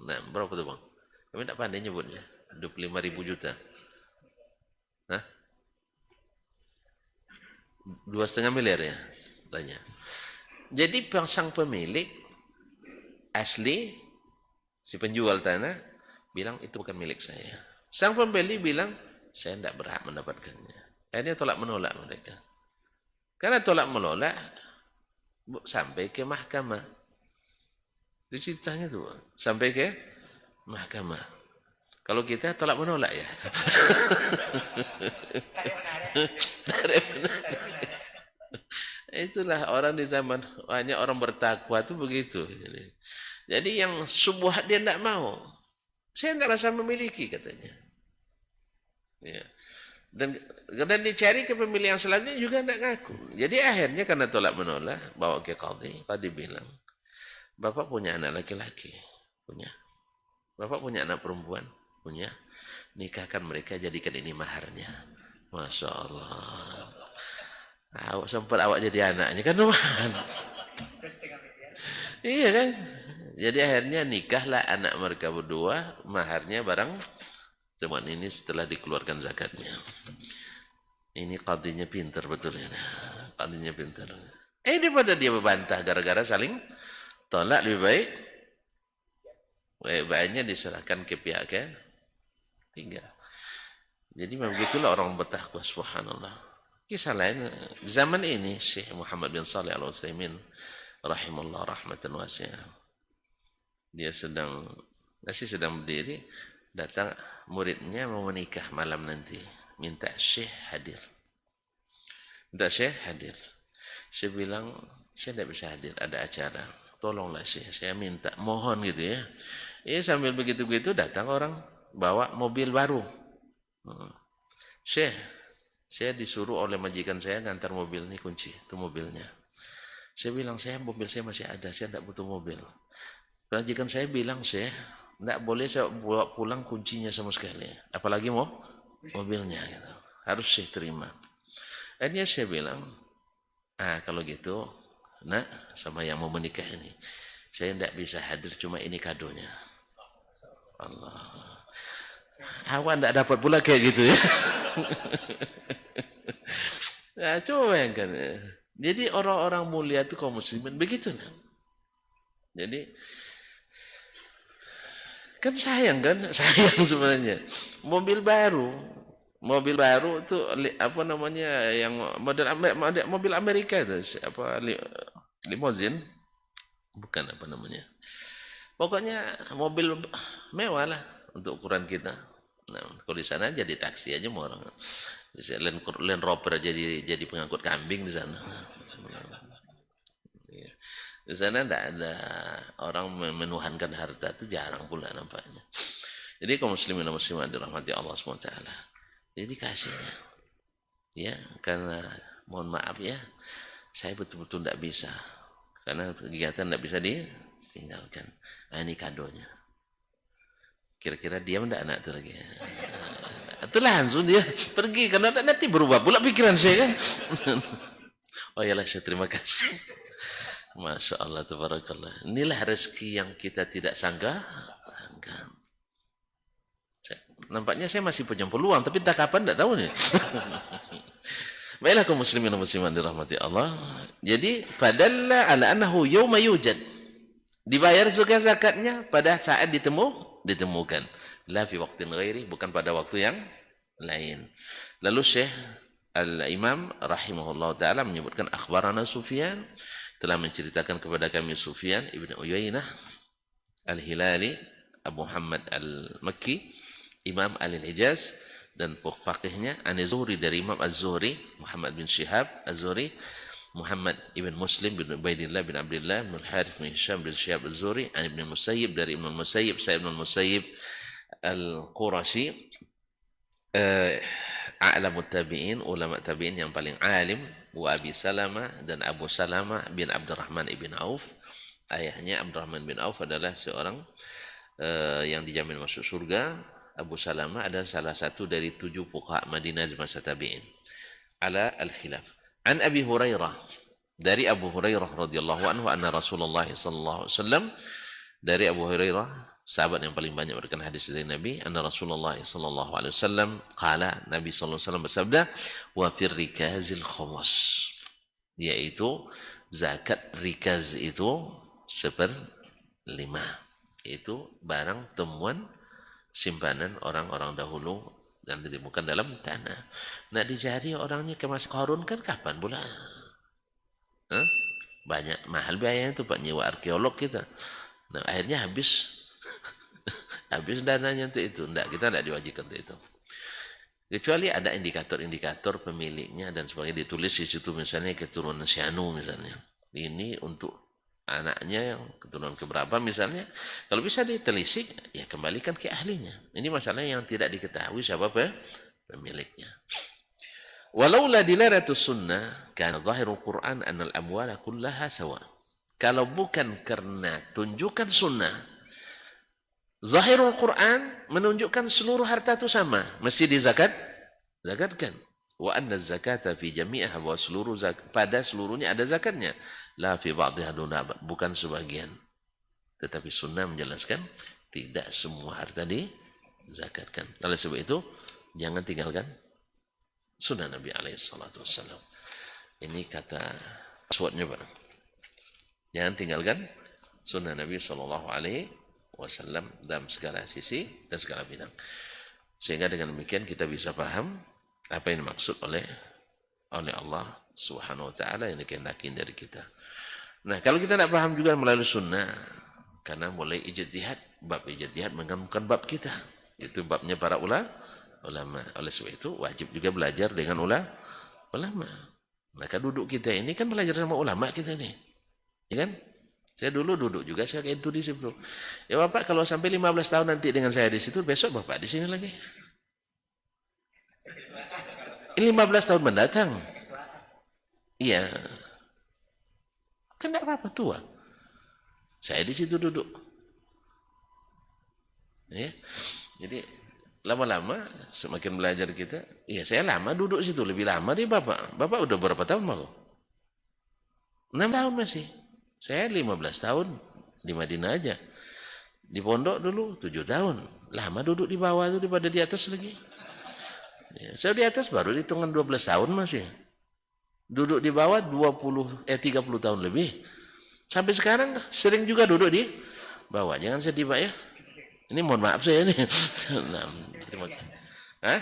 Nah, berapa tuh Bang? Kami tidak pandai nyebutnya. 25.000 juta. Hah? 2,5 miliar ya? Tanya. Jadi sang pemilik asli, si penjual tanah bilang itu bukan milik saya. Sang pembeli bilang saya tidak berhak mendapatkannya. Akhirnya tolak menolak mereka. Karena tolak menolak sampai ke mahkamah. Itu ceritanya tuh, sampai ke mahkamah. Kalau kita tolak menolak ya. Itulah orang di zaman banyak orang bertakwa itu begitu. Jadi yang subuhat dia tidak mau. Saya tidak rasa memiliki katanya. Ya. Dan dicari ke pemilih yang selanjutnya juga tidak ngaku. Jadi akhirnya karena tolak menolak bawa ke qadhi. Qadhi bilang, Bapak punya anak laki-laki? Punya. Bapak punya anak perempuan? Punya. Nikahkan mereka, jadikan ini maharnya. Masya Allah. Sempat awak jadi anaknya kan lumayan. Iya kan? Jadi akhirnya nikahlah anak mereka berdua, maharnya barang teman ini setelah dikeluarkan zakatnya. Ini qadhinya pintar betul ya. Qadhinya pintar. Daripada dia membantah gara-gara saling tolak, lebih baiknya diserahkan ke pihak ketiga. Jadi begitulah orang bertakwa, subhanallah. Kisah lain zaman ini Syekh Muhammad bin Shalih Al-Utsaimin rahimahullah rahmatan wasi'ah. Dia masih sedang berdiri, datang muridnya mau menikah malam nanti, minta Syekh hadir. Saya bilang saya tidak bisa hadir, ada acara. Tolonglah Syekh, saya minta, mohon gitu ya. Sambil begitu-begitu datang orang bawa mobil baru. Syekh, saya disuruh oleh majikan saya ngantar mobil ini, kunci itu mobilnya. Saya bilang, mobil saya masih ada, saya tidak butuh mobil. Majikan saya bilang, Syekh, tidak boleh saya bawa pulang kuncinya sama sekali, apalagi mobilnya gitu. Harus saya terima. Akhirnya saya bilang, kalau gitu nak sama yang mau menikah ini, saya tidak bisa hadir, cuma ini kadonya. Allah, awak tidak dapat pula kayak gitu ya. Nah, coba bayangkan. Jadi orang-orang mulia itu kaum muslimin begitu. Jadi kan sayang sebenarnya. Mobil baru itu apa namanya, yang mobil Amerika itu apa, limousine, bukan apa namanya. Pokoknya mobil mewah lah untuk ukuran kita. Nah, kalau di sana jadi taksi aja mau orang. Land Rover jadi pengangkut kambing di sana. Di sana tidak ada orang menuhankan harta, itu jarang pula nampaknya. Jadi kaum muslimin dan muslimat dirahmati Allah SWT. Jadi kasihnya, ya, karena mohon maaf ya, saya betul-betul tidak bisa, karena kegiatan tidak bisa ditinggalkan. Nah, ini kadonya. Kira-kira diam tidak anak itu lagi? Itulah langsung dia pergi, karena nanti berubah pula pikiran saya kan. Oh iyalah, saya terima kasih. Masya Allah, tabarakallah. Inilah rezeki yang kita tidak sangka. Nampaknya saya masih punya peluang, tapi entah kapan tidak tahu nih. Baiklah kaum muslimin dan muslimat dirahmati Allah. Jadi padalla ala annahu yawma yujad. Dibayar juga zakatnya pada saat ditemukan. La fi waqtin ghairi, bukan pada waktu yang lain. Lalu Syekh Al-Imam rahimahullah ta'ala menyebutkan akhbarana Sufyan, telah menceritakan kepada kami Sufyan ibn Uyainah Al-Hilali Abu Muhammad Al-Makki, Imam Al-Hijaz dan faqihnya, An-Zuhri dari Imam Az-Zuhri Muhammad bin Syihab Az-Zuhri, Muhammad ibn Muslim bin Ubaidillah bin Abdullah bin Harith bin Hisham bin Syihab Az-Zuhri, an Ibn Musayyib dari Ibn Musayyib, Sa'id bin Musayyib Al-Qurashi, a'lamut tabi'in, ulama tabi'in yang paling alim, wa Abi Salamah dan Abu Salamah bin Abdurrahman ibn Auf. Ayahnya Abdurrahman bin Auf adalah seorang yang dijamin masuk surga. Abu Salamah adalah salah satu dari 7 fuqaha Madinah masa tabi'in. Ala al-khilaf. An Abi Hurairah, dari Abu Hurairah radhiyallahu anhu, anna Rasulullah sallallahu alaihi wasallam, dari Abu Hurairah, sahabat yang paling banyak memberikan hadis dari Nabi, anna Rasulullah sallallahu alaihi wasallam qala, Nabi sallallahu alaihi wasallam bersabda, wa fir rikazil khumus, yaitu zakat rikaz itu 1/5, itu barang temuan simpanan orang-orang dahulu dan ditemukan dalam tanah. Nak dicari orangnya ke masa Qarun kan kapan pula? Banyak mahal biayanya itu Pak, nyewa arkeolog kita. Nah, akhirnya habis dananya untuk itu. Kita tidak diwajibkan untuk itu. Kecuali ada indikator-indikator pemiliknya dan sebagainya, ditulis di situ, misalnya keturunan Syanu misalnya. Ini untuk anaknya yang keturunan keberapa misalnya. Kalau bisa ditelisik, ya kembalikan ke ahlinya. Ini masalah yang tidak diketahui siapa pemiliknya. Walaula dilaratus sunnah kana zahirul Qur'an anna al-amwala kullaha sawa. Kalau bukan karena tunjukkan sunnah, zahirul Quran menunjukkan seluruh harta itu sama, mesti zakatkan. Wa anna zakata fi jami'iha, wa seluruh pada seluruhnya ada zakatnya. La fi ba'dhiha duna, bukan sebagian. Tetapi sunnah menjelaskan tidak semua harta dizakatkan. Oleh sebab itu jangan tinggalkan sunnah Nabi alaihi salatu wassalam. Ini kata passwordnya Pak. Jangan tinggalkan sunnah Nabi sallallahu alaihi wasallam dalam segala sisi dan segala bidang. Sehingga dengan demikian kita bisa paham apa yang dimaksud oleh Allah Subhanahu wa taala yang dikehendaki dari kita. Nah, kalau kita tidak paham juga melalui sunnah, karena mulai ijtihad, bab ijtihad bukan bab kita. Itu babnya para ulama. Oleh sebab itu wajib juga belajar dengan ulama. Maka duduk kita ini kan belajar sama ulama kita nih. Ya kan? Saya dulu duduk juga saya kayak itu di situ. Ya Bapak, kalau sampai 15 tahun nanti dengan saya di situ, besok Bapak di sini lagi. Ini 15 tahun mendatang. Iya. Kan tidak apa-apa tua. Saya di situ duduk. Ya. Jadi lama-lama semakin belajar kita. Iya, saya lama duduk situ, lebih lama deh Bapak. Bapak udah berapa tahun malu? 6 tahun masih. Saya 15 tahun di Madinah aja. Di pondok dulu 7 tahun. Lama duduk di bawah itu daripada di atas lagi. Ya, saya di atas baru hitungan 12 tahun masih. Duduk di bawah 30 tahun lebih. Sampai sekarang sering juga duduk di bawah. Jangan sedih Pak ya. Ini mohon maaf saya nih. Nah, hah?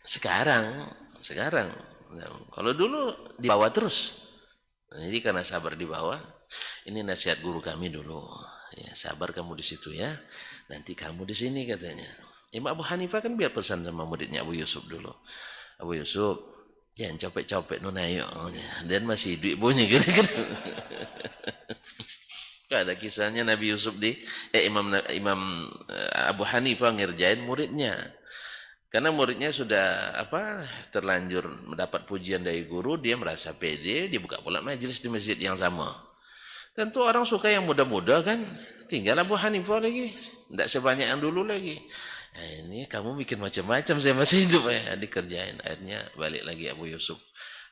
Sekarang. Nah, kalau dulu di bawah terus. Jadi karena sabar di bawah, ini nasihat guru kami dulu. Ya, sabar kamu di situ ya. Nanti kamu di sini katanya. Imam Abu Hanifah kan biar pesan sama muridnya Abu Yusuf dulu. Abu Yusuf, jangan copek-copek nunayo. Dan masih hidup ibunya gitu. Ada kisahnya Nabi Yusuf Imam Abu Hanifah ngerjain muridnya. Karena muridnya sudah terlanjur mendapat pujian dari guru, dia merasa pede, dibuka pula majelis di masjid yang sama. Tentu orang suka yang muda-muda kan, tinggal Abu Hanifah lagi, tidak sebanyak yang dulu lagi. Nah, ini kamu bikin macam-macam, saya masih hidup ya, dikerjain. Akhirnya balik lagi Abu Yusuf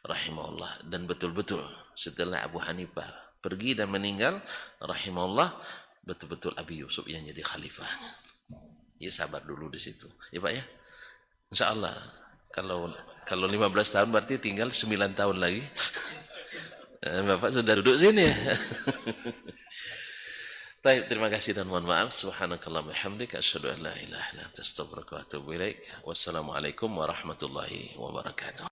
rahimahullah, dan betul-betul setelah Abu Hanifah pergi dan meninggal rahimahullah, betul-betul Abu Yusuf yang jadi khalifahnya. Ya sabar dulu di situ, ya Pak ya. Insya Allah kalau 15 tahun berarti tinggal 9 tahun lagi. Bapak sudah duduk sini ya. Baik, terima kasih dan mohon maaf. Subhanakallah wa bihamdika asyhadu an la ilaha illa anta astaghfiruka wa atubu ilaik. Wassalamualaikum warahmatullahi wabarakatuh.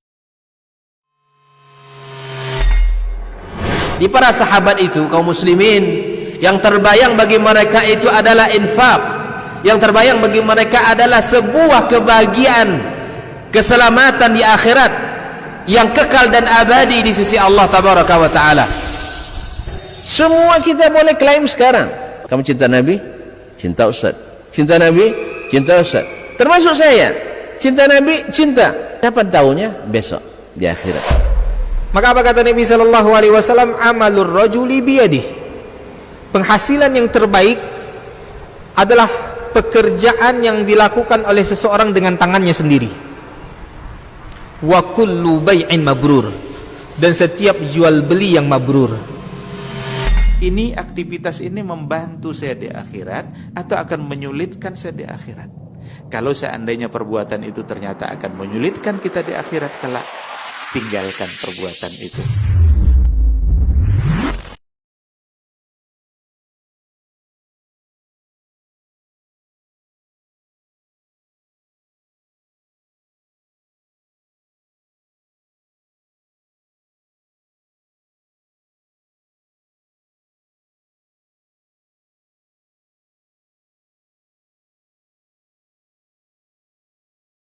Di para sahabat itu, kaum muslimin, yang terbayang bagi mereka itu adalah infak, yang terbayang bagi mereka adalah sebuah kebahagiaan, keselamatan di akhirat yang kekal dan abadi di sisi Allah tabaraka wa taala. Semua kita boleh klaim sekarang. Kamu cinta Nabi? Cinta Ustaz. Cinta Nabi? Cinta Ustaz. Termasuk saya. Cinta Nabi? Cinta. Dapat tahunya besok di akhirat. Maka apa kata Nabi sallallahu alaihi wasallam? Amalur rajuli biyadih. Penghasilan yang terbaik adalah pekerjaan yang dilakukan oleh seseorang dengan tangannya sendiri. Wa kullu bai'in mabrur. Dan setiap jual beli yang mabrur. Ini aktivitas ini membantu saya di akhirat atau akan menyulitkan saya di akhirat. Kalau seandainya perbuatan itu ternyata akan menyulitkan kita di akhirat kelak, tinggalkan perbuatan itu.